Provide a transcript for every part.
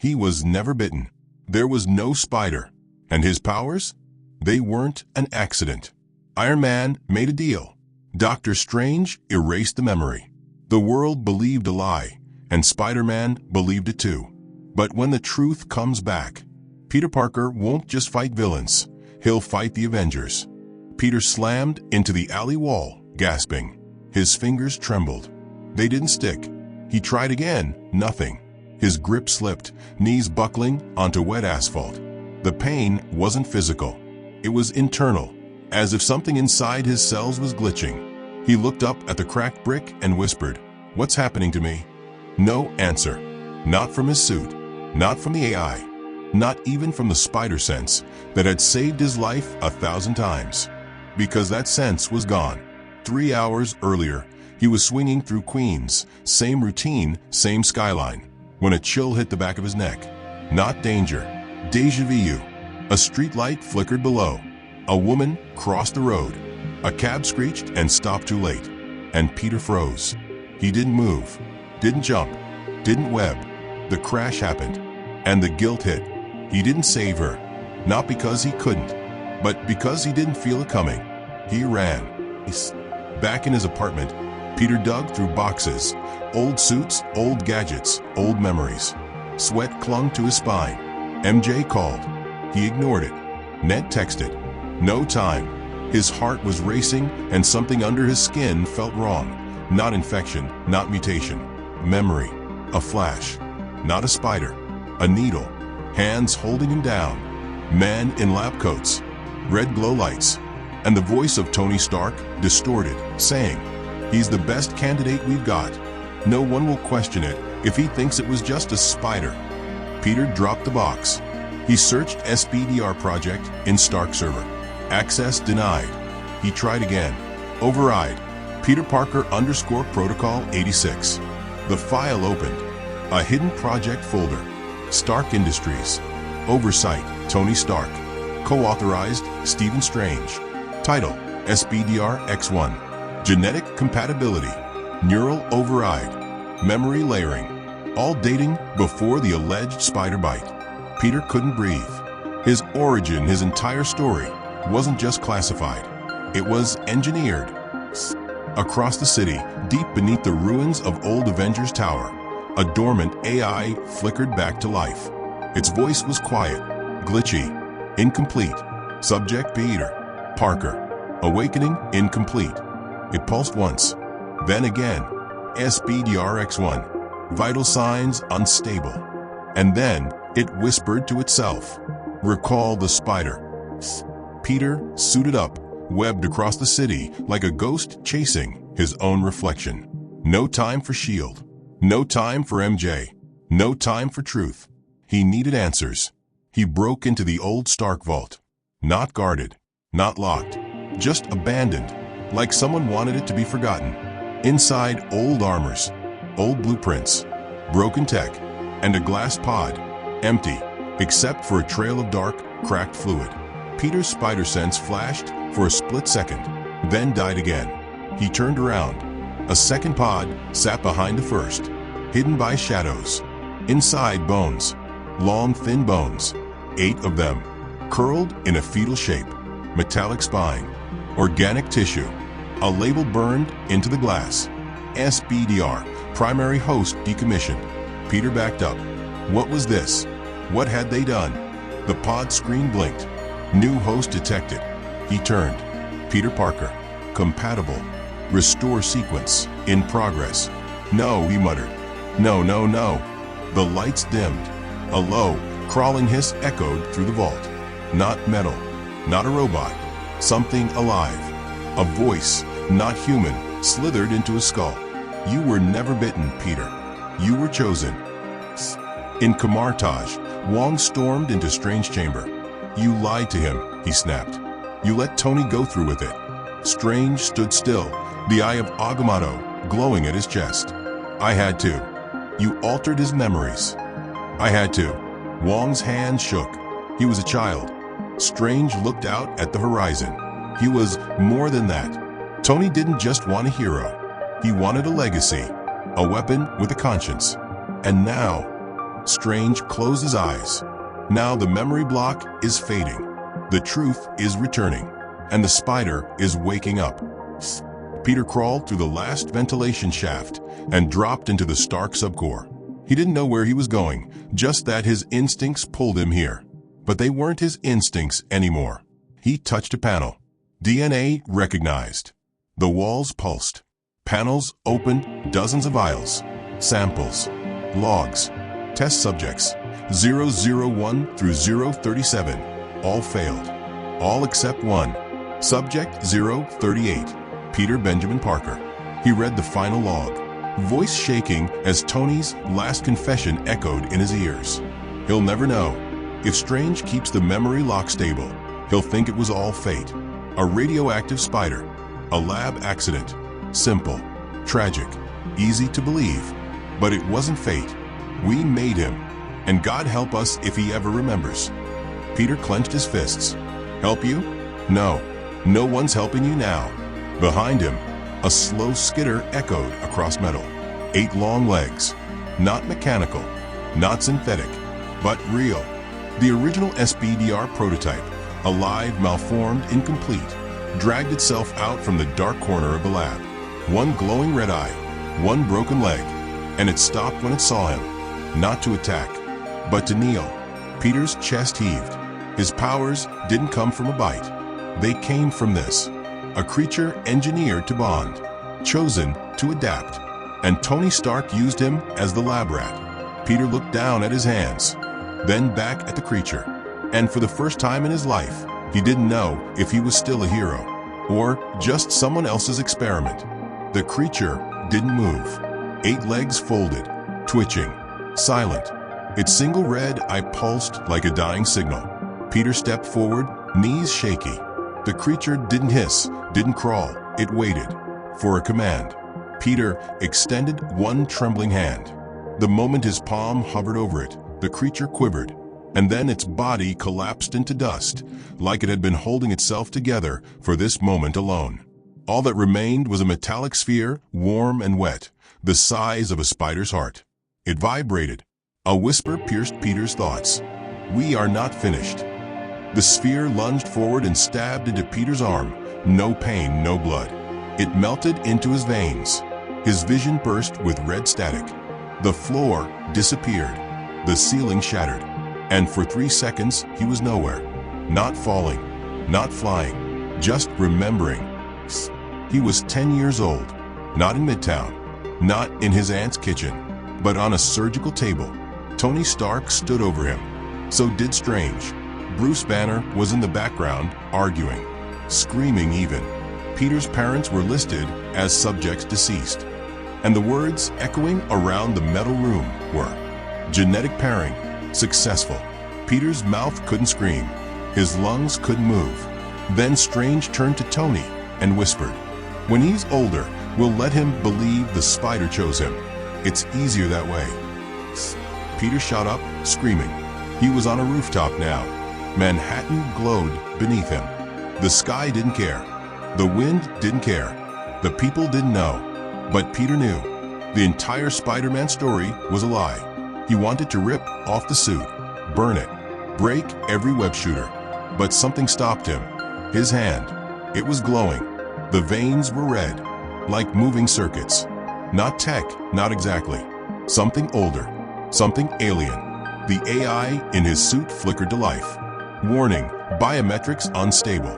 He was never bitten. There was no spider. And his powers? They weren't an accident. Iron Man made a deal. Doctor Strange erased the memory. The world believed a lie, and Spider-Man believed it too. But when the truth comes back, Peter Parker won't just fight villains. He'll fight the Avengers. Peter slammed into the alley wall, gasping. His fingers trembled. They didn't stick. He tried again, nothing. His grip slipped, knees buckling onto wet asphalt. The pain wasn't physical. It was internal, as if something inside his cells was glitching. He looked up at the cracked brick and whispered, "What's happening to me?" No answer. Not from his suit. Not from the AI. Not even from the spider sense that had saved his life 1,000 times. Because that sense was gone. 3 hours earlier, he was swinging through Queens, same routine, same skyline, when a chill hit the back of his neck. Not danger. Deja vu. A street light flickered below. A woman crossed the road. A cab screeched and stopped too late. And Peter froze. He didn't move. Didn't jump. Didn't web. The crash happened. And the guilt hit. He didn't save her. Not because he couldn't, but because he didn't feel it coming. He ran. Back in his apartment, Peter dug through boxes. Old suits, old gadgets, old memories. Sweat clung to his spine. MJ called. He ignored it. Ned texted. No time. His heart was racing and something under his skin felt wrong. Not infection, not mutation. Memory. A flash. Not a spider. A needle. Hands holding him down. Men in lab coats. Red glow lights. And the voice of Tony Stark, distorted, saying, "He's the best candidate we've got. No one will question it if he thinks it was just a spider." Peter dropped the box. He searched SPDR project in Stark server. Access denied. He tried again. Override. Peter Parker _ protocol 86. The file opened. A hidden project folder. Stark Industries. Oversight, Tony Stark. Co-authorized, Stephen Strange. Title, SPDR X1. Genetic compatibility. Neural override. Memory layering. All dating before the alleged spider bite. Peter couldn't breathe. His origin, his entire story, wasn't just classified. It was engineered. Across the city, deep beneath the ruins of old Avengers Tower, a dormant AI flickered back to life. Its voice was quiet, glitchy, incomplete. Subject Peter Parker. Awakening incomplete. It pulsed once, then again. SPDR X1. Vital signs unstable. And then it whispered to itself, "Recall the spider." Peter, suited up, webbed across the city like a ghost chasing his own reflection. No time for S.H.I.E.L.D. No time for MJ. No time for truth. He needed answers. He broke into the old Stark vault. Not guarded. Not locked. Just abandoned. Like someone wanted it to be forgotten. Inside, old armors. Old blueprints. Broken tech. And a glass pod. Empty. Except for a trail of dark, cracked fluid. Peter's spider sense flashed for a split second, then died again. He turned around. A second pod sat behind the first, hidden by shadows. Inside, bones. Long, thin bones. 8 of them. Curled in a fetal shape. Metallic spine. Organic tissue. A label burned into the glass. SPDR, primary host decommissioned. Peter backed up. What was this? What had they done? The pod screen blinked. New host detected. He turned. Peter Parker. Compatible. Restore sequence. In progress. No, he muttered. No, no, no. The lights dimmed. A low, crawling hiss echoed through the vault. Not metal. Not a robot. Something alive. A voice, not human, slithered into his skull. You were never bitten, Peter. You were chosen. In Kamartaj, Wong stormed into Strange chamber. You lied to him, he snapped. You let Tony go through with it. Strange stood still, the eye of Agamotto glowing at his chest. I had to. You altered his memories. I had to. Wong's hand shook. He was a child. Strange looked out at the horizon. He was more than that. Tony didn't just want a hero. He wanted a legacy, a weapon with a conscience. And now, Strange closed his eyes. Now the memory block is fading. The truth is returning. And the spider is waking up. Peter crawled through the last ventilation shaft and dropped into the Stark subcore. He didn't know where he was going, just that his instincts pulled him here. But they weren't his instincts anymore. He touched a panel. DNA recognized. The walls pulsed. Panels opened, dozens of vials, samples, logs, test subjects, 001 through 037, all failed. All except one. Subject 038, Peter Benjamin Parker. He read the final log, voice shaking as Tony's last confession echoed in his ears. He'll never know. If Strange keeps the memory lock stable, he'll think it was all fate. A radioactive spider. A lab accident. Simple. Tragic. Easy to believe. But it wasn't fate. We made him. And God help us if he ever remembers. Peter clenched his fists. Help you? No. No one's helping you now. Behind him, a slow skitter echoed across metal. 8 long legs. Not mechanical. Not synthetic. But real. The original SBDR prototype, alive, malformed, incomplete, dragged itself out from the dark corner of the lab. One glowing red eye, one broken leg, and it stopped when it saw him. Not to attack, but to kneel. Peter's chest heaved. His powers didn't come from a bite. They came from this. A creature engineered to bond, chosen to adapt. And Tony Stark used him as the lab rat. Peter looked down at his hands, then back at the creature. And for the first time in his life, he didn't know if he was still a hero, or just someone else's experiment. The creature didn't move. 8 legs folded, twitching, silent. Its single red eye pulsed like a dying signal. Peter stepped forward, knees shaky. The creature didn't hiss, didn't crawl. It waited for a command. Peter extended one trembling hand. The moment his palm hovered over it, the creature quivered, and then its body collapsed into dust, like it had been holding itself together for this moment alone. All that remained was a metallic sphere, warm and wet, the size of a spider's heart. It vibrated. A whisper pierced Peter's thoughts. We are not finished. The sphere lunged forward and stabbed into Peter's arm. No pain, no blood. It melted into his veins. His vision burst with red static. The floor disappeared. The ceiling shattered. And for 3 seconds, he was nowhere. Not falling, not flying, just remembering. He was 10 years old, not in Midtown, not in his aunt's kitchen, but on a surgical table. Tony Stark stood over him. So did Strange. Bruce Banner was in the background, arguing, screaming even. Peter's parents were listed as subjects deceased. And the words echoing around the metal room were, genetic pairing, successful. Peter's mouth couldn't scream. His lungs couldn't move. Then Strange turned to Tony and whispered, when he's older, we'll let him believe the spider chose him. It's easier that way. Peter shot up, screaming. He was on a rooftop now. Manhattan glowed beneath him. The sky didn't care. The wind didn't care. The people didn't know. But Peter knew. The entire Spider-Man story was a lie. He wanted to rip off the suit, burn it, break every web shooter. But something stopped him. His hand. It was glowing. The veins were red, like moving circuits. Not tech, not exactly. Something older. Something alien. The AI in his suit flickered to life. Warning, biometrics unstable.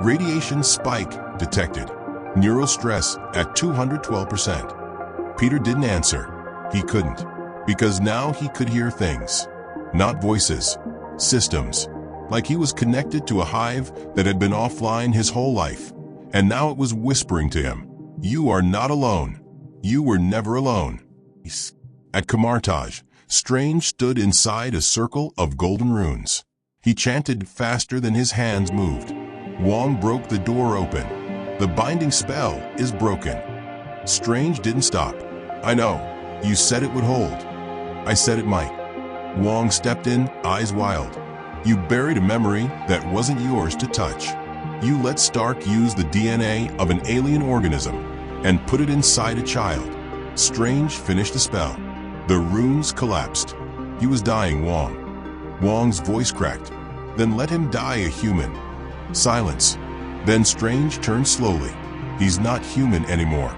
Radiation spike detected. Neural stress at 212%. Peter didn't answer. He couldn't. Because now he could hear things. Not voices. Systems. Like he was connected to a hive that had been offline his whole life. And now it was whispering to him. You are not alone. You were never alone. At Kamartaj, Strange stood inside a circle of golden runes. He chanted faster than his hands moved. Wong broke the door open. The binding spell is broken. Strange didn't stop. I know. You said it would hold. I said it might. Wong stepped in, eyes wild. You buried a memory that wasn't yours to touch. You let Stark use the DNA of an alien organism and put it inside a child. Strange finished the spell. The runes collapsed. He was dying, Wong. Wong's voice cracked. Then let him die a human. Silence. Then Strange turned slowly. He's not human anymore.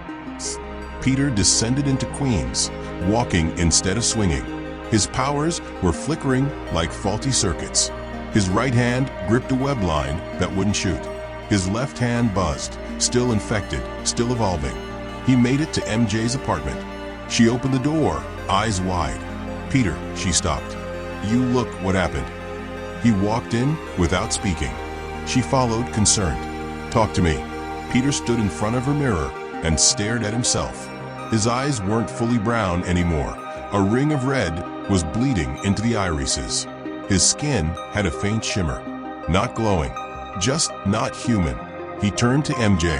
Peter descended into Queens, walking instead of swinging. His powers were flickering like faulty circuits. His right hand gripped a web line that wouldn't shoot. His left hand buzzed, still infected, still evolving. He made it to MJ's apartment. She opened the door, eyes wide. "Peter," she stopped. "You look what happened." He walked in without speaking. She followed, concerned. "Talk to me." Peter stood in front of her mirror and stared at himself. His eyes weren't fully brown anymore. A ring of red was bleeding into the irises. His skin had a faint shimmer. Not glowing, just not human. He turned to MJ.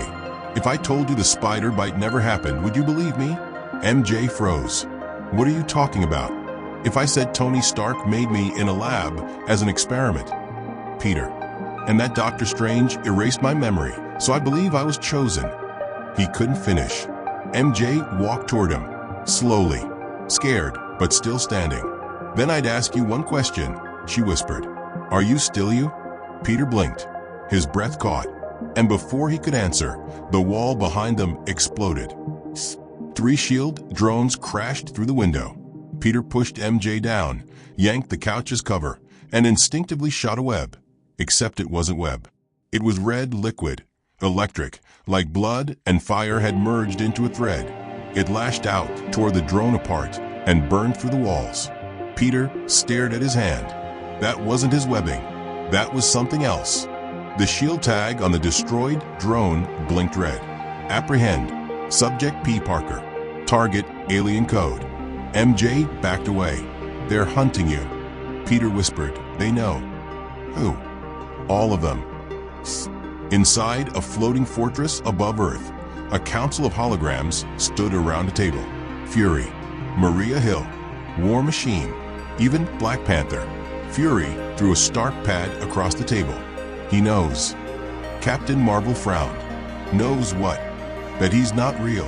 "If I told you the spider bite never happened, would you believe me?" MJ froze. "What are you talking about?" "If I said Tony Stark made me in a lab as an experiment." "Peter, and that Dr. Strange erased my memory, so I believe I was chosen." He couldn't finish. MJ walked toward him, slowly, scared but still standing. "Then I'd ask you one question," she whispered. "Are you still you?" Peter blinked. His breath caught, and before he could answer, the wall behind them exploded. 3 S.H.I.E.L.D. drones crashed through the window. Peter pushed MJ down, yanked the couch's cover, and instinctively shot a web. Except it wasn't web. It was red liquid, electric, like blood and fire had merged into a thread. It lashed out, tore the drone apart, and burned through the walls. Peter stared at his hand. That wasn't his webbing. That was something else. The S.H.I.E.L.D. tag on the destroyed drone blinked red. "Apprehend. Subject P. Parker. Target alien code." MJ backed away. "They're hunting you." Peter whispered. "They know." "Who?" "All of them." Inside a floating fortress above Earth, a council of holograms stood around a table. Fury, Maria Hill, War Machine, even Black Panther. Fury threw a Stark pad across the table. "He knows." Captain Marvel frowned. "Knows what?" "That he's not real."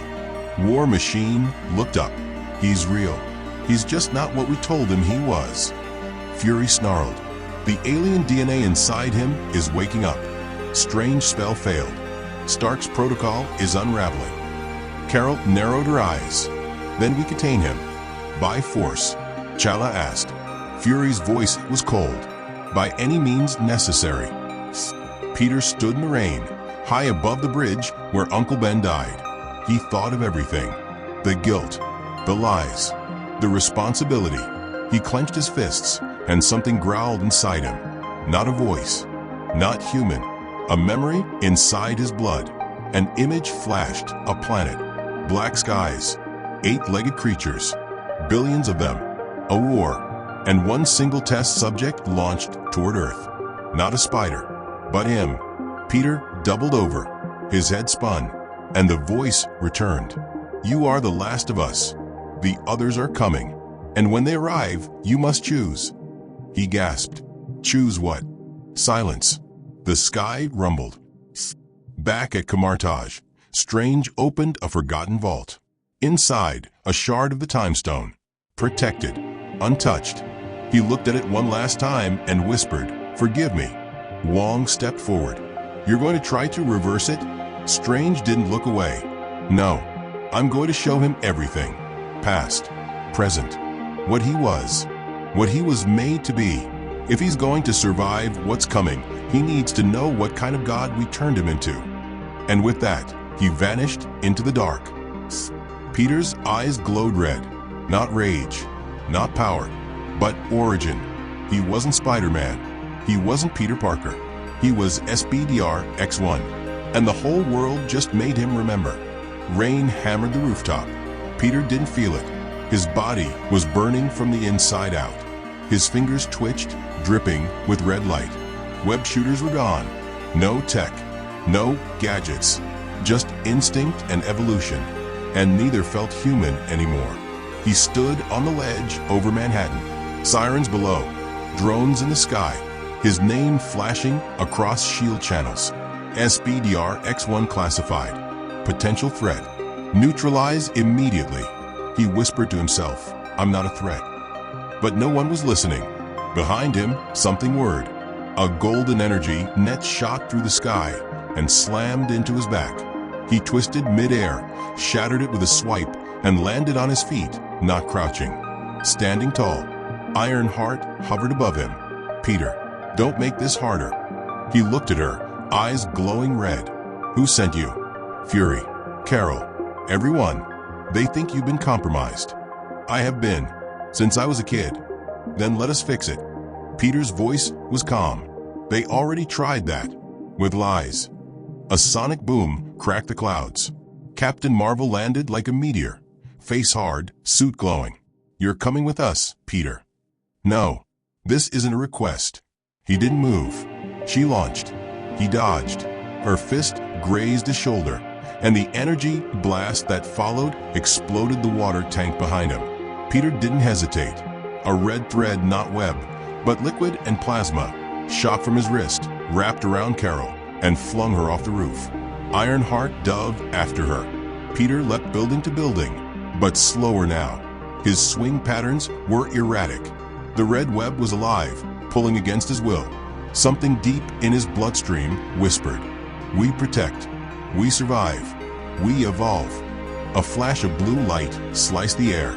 War Machine looked up. "He's real. He's just not what we told him he was." Fury snarled. "The alien DNA inside him is waking up. Strange spell failed. Stark's protocol is unraveling." Carol narrowed her eyes. "Then we contain him." "By force?" Chala asked. Fury's voice was cold. "By any means necessary." Peter stood in the rain, high above the bridge where Uncle Ben died. He thought of everything. The guilt, the lies, the responsibility. He clenched his fists, and something growled inside him. Not a voice, not human. A memory inside his blood. An image flashed, a planet, black skies, 8-legged creatures, billions of them, a war, and one single test subject launched toward Earth. Not a spider, but him. Peter doubled over, his head spun, and the voice returned. "You are the last of us. The others are coming, and when they arrive, you must choose." He gasped. "Choose what?" Silence. The sky rumbled. Back at Camartage, Strange opened a forgotten vault. Inside, a shard of the Time Stone. Protected, untouched. He looked at it one last time and whispered, "Forgive me." Wong stepped forward. "You're going to try to reverse it?" Strange didn't look away. "No. I'm going to show him everything. Past, present, what he was made to be. If he's going to survive what's coming, he needs to know what kind of god we turned him into." And with that, he vanished into the dark. Peter's eyes glowed red. Not rage, not power, but origin. He wasn't Spider-Man. He wasn't Peter Parker. He was SBDR X1. And the whole world just made him remember. Rain hammered the rooftop. Peter didn't feel it. His body was burning from the inside out. His fingers twitched, dripping with red light. Web shooters were gone. No tech, no gadgets, just instinct and evolution. And neither felt human anymore. He stood on the ledge over Manhattan. Sirens below, drones in the sky, his name flashing across S.H.I.E.L.D. channels. SBDR X1 classified. Potential threat. Neutralize immediately. He whispered to himself, "I'm not a threat." But no one was listening. Behind him, something whirred. A golden energy net shot through the sky and slammed into his back. He twisted mid-air, shattered it with a swipe, and landed on his feet, not crouching. Standing tall, Iron Heart hovered above him. "Peter, don't make this harder." He looked at her, eyes glowing red. "Who sent you?" "Fury, Carol, everyone. They think you've been compromised." "I have been, since I was a kid." "Then let us fix it." Peter's voice was calm. "They already tried that. With lies." A sonic boom cracked the clouds. Captain Marvel landed like a meteor, face hard, suit glowing. "You're coming with us, Peter." "No, this isn't a request." He didn't move. She launched. He dodged. Her fist grazed his shoulder, and the energy blast that followed exploded the water tank behind him. Peter didn't hesitate. A red thread, not web, but liquid and plasma, shot from his wrist, wrapped around Carol, and flung her off the roof. Ironheart dove after her. Peter leapt building to building, but slower now. His swing patterns were erratic. The red web was alive, pulling against his will. Something deep in his bloodstream whispered, "We protect. We survive. We evolve." A flash of blue light sliced the air.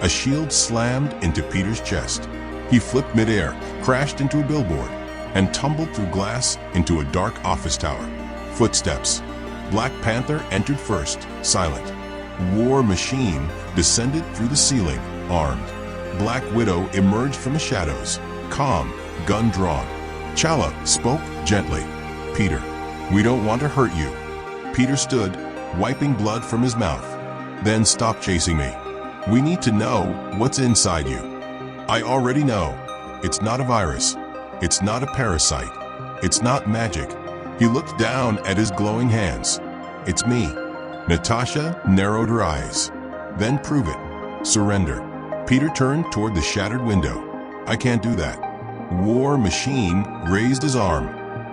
A shield slammed into Peter's chest. He flipped midair, crashed into a billboard, and tumbled through glass into a dark office tower. Footsteps. Black Panther entered first, silent. War Machine descended through the ceiling, armed. Black Widow emerged from the shadows, calm, gun drawn. T'Challa spoke gently. "Peter, we don't want to hurt you." Peter stood, wiping blood from his mouth. "Then stop chasing me. We need to know what's inside you." "I already know. It's not a virus. It's not a parasite. It's not magic." He looked down at his glowing hands. "It's me." Natasha narrowed her eyes. "Then prove it. Surrender." Peter turned toward the shattered window. "I can't do that." War Machine raised his arm.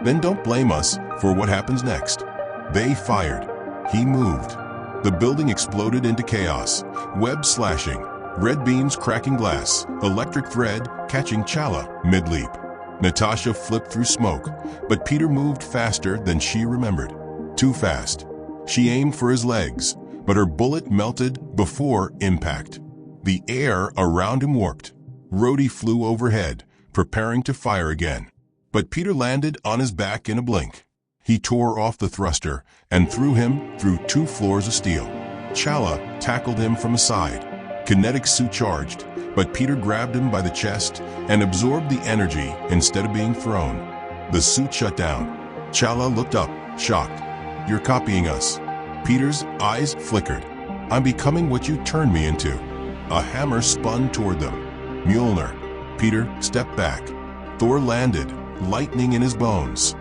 "Then don't blame us for what happens next." They fired. He moved. The building exploded into chaos, web slashing, red beams cracking glass, electric thread catching T'Challa mid-leap. Natasha flipped through smoke, but Peter moved faster than she remembered. Too fast. She aimed for his legs, but her bullet melted before impact. The air around him warped. Rhodey flew overhead, preparing to fire again. But Peter landed on his back in a blink. He tore off the thruster and threw him through 2 floors of steel. T'Challa tackled him from the side. Kinetic suit charged, but Peter grabbed him by the chest and absorbed the energy instead of being thrown. The suit shut down. T'Challa looked up, shocked. "You're copying us." Peter's eyes flickered. "I'm becoming what you turned me into." A hammer spun toward them. Mjolnir. Peter stepped back. Thor landed, lightning in his bones.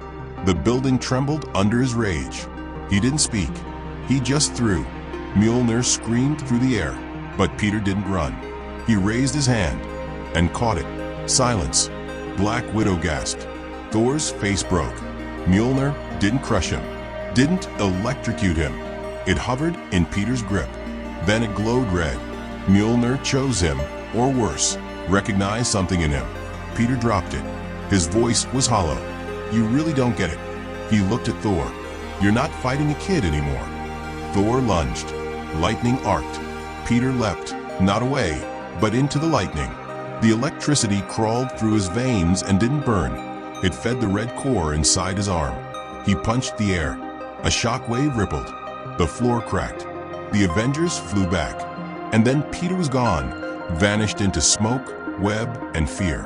The building trembled under his rage. He didn't speak. He just threw. Mjolnir screamed through the air, but Peter didn't run. He raised his hand and caught it. Silence. Black Widow gasped. Thor's face broke. Mjolnir didn't crush him, didn't electrocute him. It hovered in Peter's grip. Then it glowed red. Mjolnir chose him, or worse, recognized something in him. Peter dropped it. His voice was hollow. "You really don't get it." He looked at Thor. "You're not fighting a kid anymore." Thor lunged. Lightning arced. Peter leapt, not away, but into the lightning. The electricity crawled through his veins and didn't burn. It fed the red core inside his arm. He punched the air. A shockwave rippled. The floor cracked. The Avengers flew back. And then Peter was gone, vanished into smoke, web, and fear.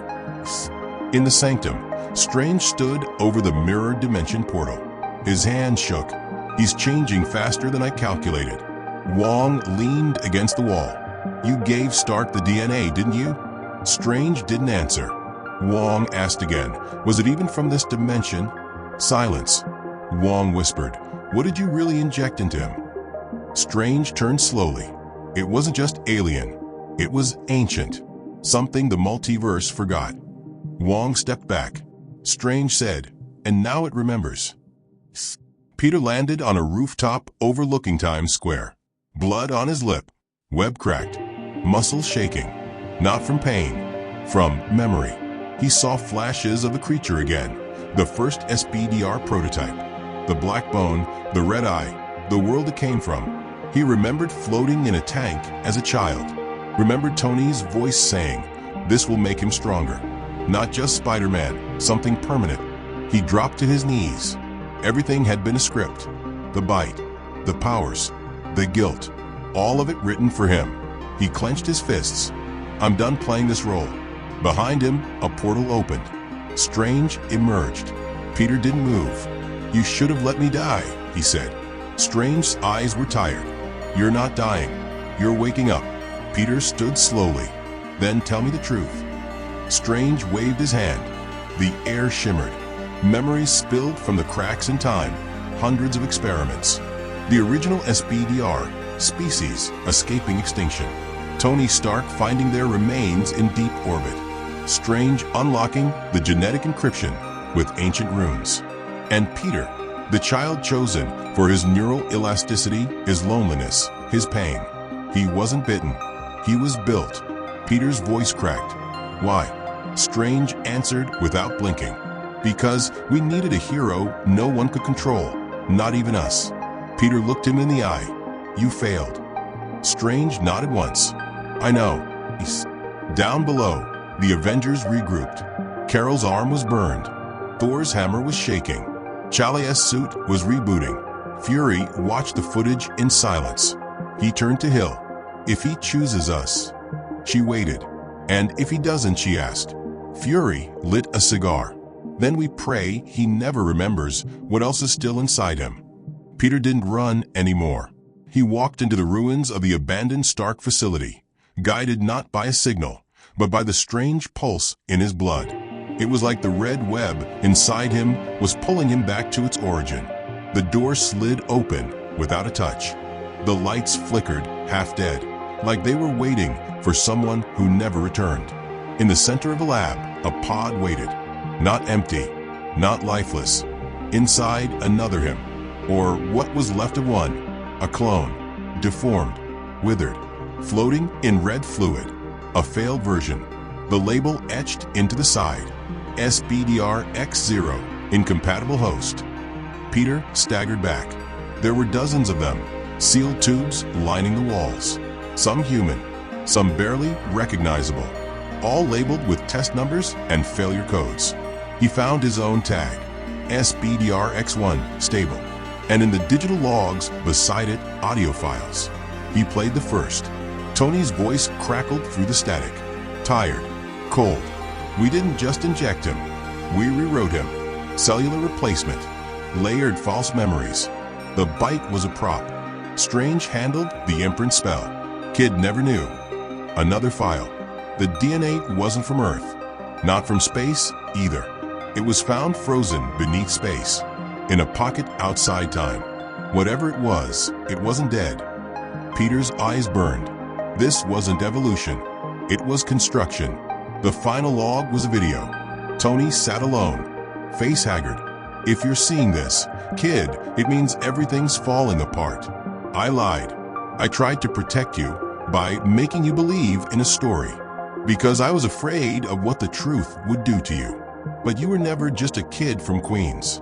In the sanctum, Strange stood over the mirror dimension portal. His hand shook. "He's changing faster than I calculated." Wong leaned against the wall. "You gave Stark the DNA, didn't you?" Strange didn't answer. Wong asked again, "Was it even from this dimension?" Silence. Wong whispered, "What did you really inject into him?" Strange turned slowly. It wasn't just alien. It was ancient. Something the multiverse forgot. Wong stepped back. Strange said, "And now it remembers." Peter landed on a rooftop overlooking Times Square. Blood on his lip. Web cracked. Muscles shaking. Not from pain, from memory. He saw flashes of the creature again, the first SBDR prototype. The black bone, the red eye, the world it came from. He remembered floating in a tank as a child. Remembered Tony's voice saying, "This will make him stronger." Not just Spider-Man, something permanent. He dropped to his knees. Everything had been a script. The bite, the powers, the guilt, all of it written for him. He clenched his fists. "I'm done playing this role." Behind him, a portal opened. Strange emerged. Peter didn't move. "You should have let me die," he said. Strange's eyes were tired. "You're not dying. You're waking up." Peter stood slowly. "Then tell me the truth." Strange waved his hand. The air shimmered. Memories spilled from the cracks in time. Hundreds of experiments. The original SBDR, species escaping extinction. Tony Stark finding their remains in deep orbit. Strange unlocking the genetic encryption with ancient runes. And Peter, the child chosen for his neural elasticity, his loneliness, his pain. He wasn't bitten. He was built. Peter's voice cracked. "Why?" Strange answered without blinking. "Because we needed a hero no one could control, not even us." Peter looked him in the eye. "You failed." Strange nodded once. "I know." Down below, the Avengers regrouped. Carol's arm was burned. Thor's hammer was shaking. Chalia's suit was rebooting. Fury watched the footage in silence. He turned to Hill. "If he chooses us." She waited. "And if he doesn't?" she asked. Fury lit a cigar. "Then we pray he never remembers what else is still inside him." Peter didn't run anymore. He walked into the ruins of the abandoned Stark facility, guided not by a signal, but by the strange pulse in his blood. It was like the red web inside him was pulling him back to its origin. The door slid open without a touch. The lights flickered, half dead, like they were waiting for someone who never returned. In the center of the lab, a pod waited. Not empty, not lifeless. Inside, another him, or what was left of one, a clone, deformed, withered, floating in red fluid, a failed version. The label etched into the side, SBDR X0, incompatible host. Peter staggered back. There were dozens of them, sealed tubes lining the walls. Some human, some barely recognizable, all labeled with test numbers and failure codes. He found his own tag, SBDR X1, stable, and in the digital logs beside it, audio files. He played the first. Tony's voice crackled through the static. Tired, cold. We didn't just inject him. We rewrote him. Cellular replacement. Layered false memories. The bite was a prop. Strange handled the imprint spell. Kid never knew. Another file. The DNA wasn't from Earth. Not from space either. It was found frozen beneath space. In a pocket outside time. Whatever it wasn't dead. Peter's eyes burned. This wasn't evolution. It was construction. The final log was a video. Tony sat alone, face haggard. "If you're seeing this, kid, it means everything's falling apart. I lied. I tried to protect you by making you believe in a story. Because I was afraid of what the truth would do to you. But you were never just a kid from Queens."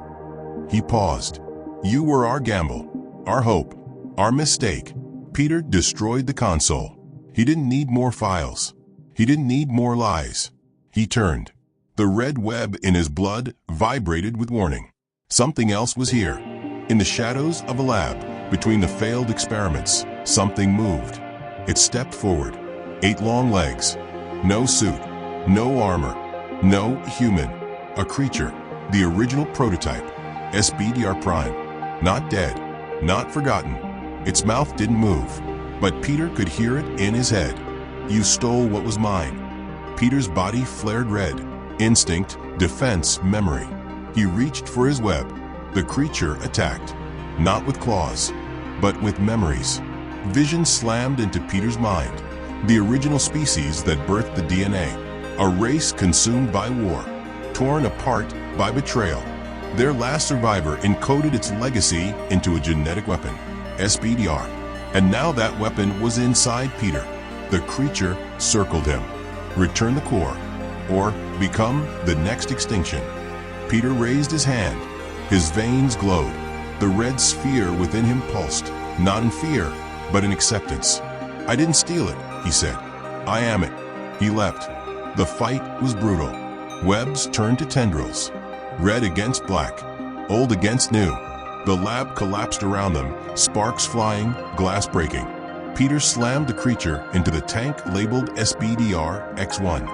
He paused. "You were our gamble, our hope, our mistake." Peter destroyed the console. He didn't need more files. He didn't need more lies. He turned. The red web in his blood vibrated with warning. Something else was here. In the shadows of a lab, between the failed experiments, something moved. It stepped forward. 8 long legs. No suit. No armor. No human. A creature. The original prototype. SBDR Prime. Not dead. Not forgotten. Its mouth didn't move. But Peter could hear it in his head. "You stole what was mine." Peter's body flared red. Instinct, defense, memory. He reached for his web. The creature attacked. Not with claws, but with memories. Vision slammed into Peter's mind. The original species that birthed the DNA. A race consumed by war. Torn apart by betrayal. Their last survivor encoded its legacy into a genetic weapon. SBDR. And now that weapon was inside Peter. The creature circled him. "Return the core," or become the next extinction. Peter raised his hand. His veins glowed. The red sphere within him pulsed, not in fear, but in acceptance. "I didn't steal it," he said. "I am it." He leapt. The fight was brutal. Webs turned to tendrils. Red against black. Old against new. The lab collapsed around them, sparks flying, glass breaking. Peter slammed the creature into the tank labeled SBDR-X1.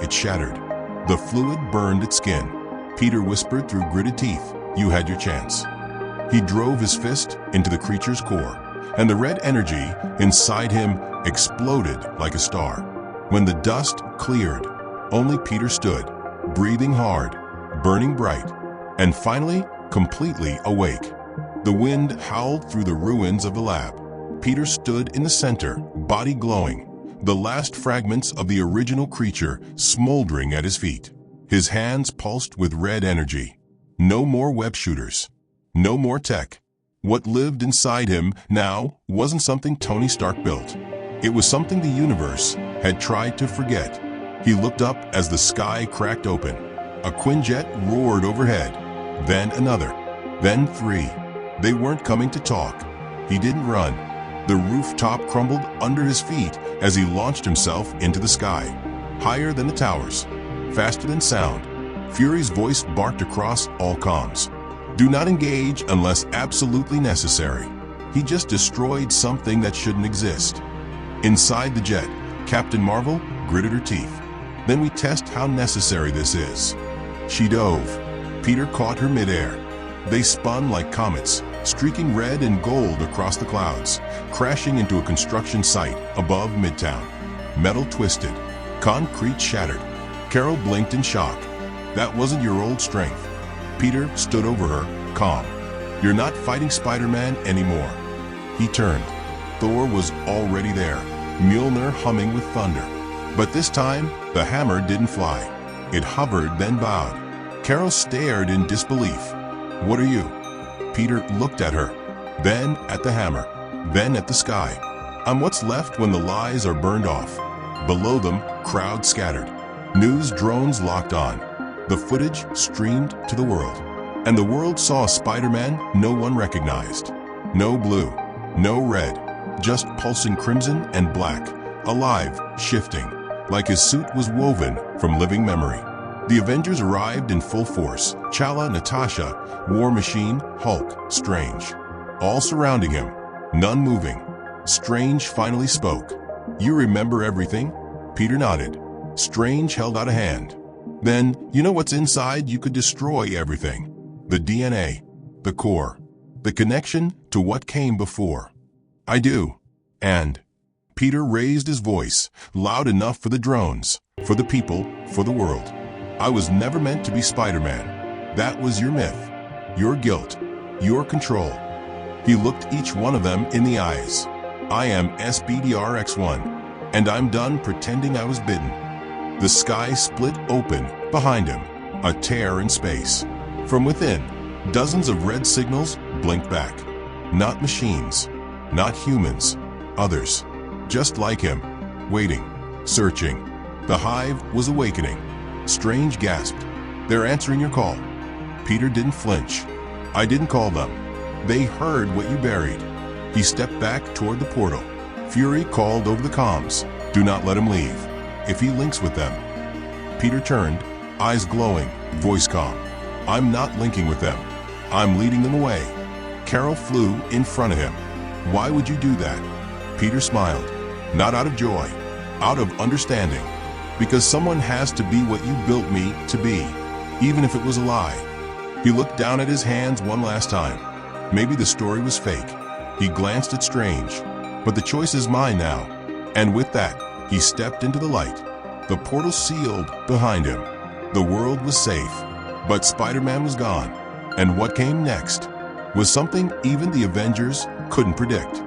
It shattered. The fluid burned its skin. Peter whispered through gritted teeth, "You had your chance." He drove his fist into the creature's core, and the red energy inside him exploded like a star. When the dust cleared, only Peter stood, breathing hard, burning bright, and finally completely awake. The wind howled through the ruins of the lab. Peter stood in the center, body glowing, the last fragments of the original creature smoldering at his feet. His hands pulsed with red energy. No more web shooters. No more tech. What lived inside him now wasn't something Tony Stark built. It was something the universe had tried to forget. He looked up as the sky cracked open. A Quinjet roared overhead. Then another. Then three. They weren't coming to talk. He didn't run. The rooftop crumbled under his feet as he launched himself into the sky. Higher than the towers. Faster than sound. Fury's voice barked across all comms. "Do not engage unless absolutely necessary." He just destroyed something that shouldn't exist. Inside the jet, Captain Marvel gritted her teeth. "Then we test how necessary this is." She dove. Peter caught her midair. They spun like comets, streaking red and gold across the clouds, crashing into a construction site above Midtown. Metal twisted. Concrete shattered. Carol blinked in shock. "That wasn't your old strength." Peter stood over her, calm. "You're not fighting Spider-Man anymore." He turned. Thor was already there, Mjolnir humming with thunder. But this time, the hammer didn't fly. It hovered, then bowed. Carol stared in disbelief. "What are you?" Peter looked at her, then at the hammer, then at the sky. "I'm what's left when the lies are burned off." Below them, crowds scattered. News drones locked on. The footage streamed to the world. And the world saw a Spider-Man no one recognized. No blue, no red, just pulsing crimson and black, alive, shifting, like his suit was woven from living memory. The Avengers arrived in full force. T'Challa, Natasha, War Machine, Hulk, Strange. All surrounding him, none moving. Strange finally spoke. "You remember everything?" Peter nodded. Strange held out a hand. "Then, you know what's inside? You could destroy everything. The DNA, the core, the connection to what came before." "I do." And Peter raised his voice, loud enough for the drones, for the people, for the world. "I was never meant to be Spider-Man. That was your myth, your guilt, your control." He looked each one of them in the eyes. "I am SBDR-X1, and I'm done pretending I was bitten." The sky split open behind him, a tear in space. From within, dozens of red signals blinked back. Not machines, not humans, others, just like him, waiting, searching. The hive was awakening. Strange gasped. "They're answering your call." Peter didn't flinch. "I didn't call them. They heard what you buried." He stepped back toward the portal. Fury called over the comms. "Do not let him leave. If he links with them." Peter turned, eyes glowing, voice calm. "I'm not linking with them. I'm leading them away." Carol flew in front of him. "Why would you do that?" Peter smiled. "Not out of joy, out of understanding. Because someone has to be what you built me to be, even if it was a lie." He looked down at his hands one last time. Maybe the story was fake. He glanced at Strange. "But the choice is mine now." And with that, he stepped into the light. The portal sealed behind him. The world was safe. But Spider-Man was gone. And what came next was something even the Avengers couldn't predict.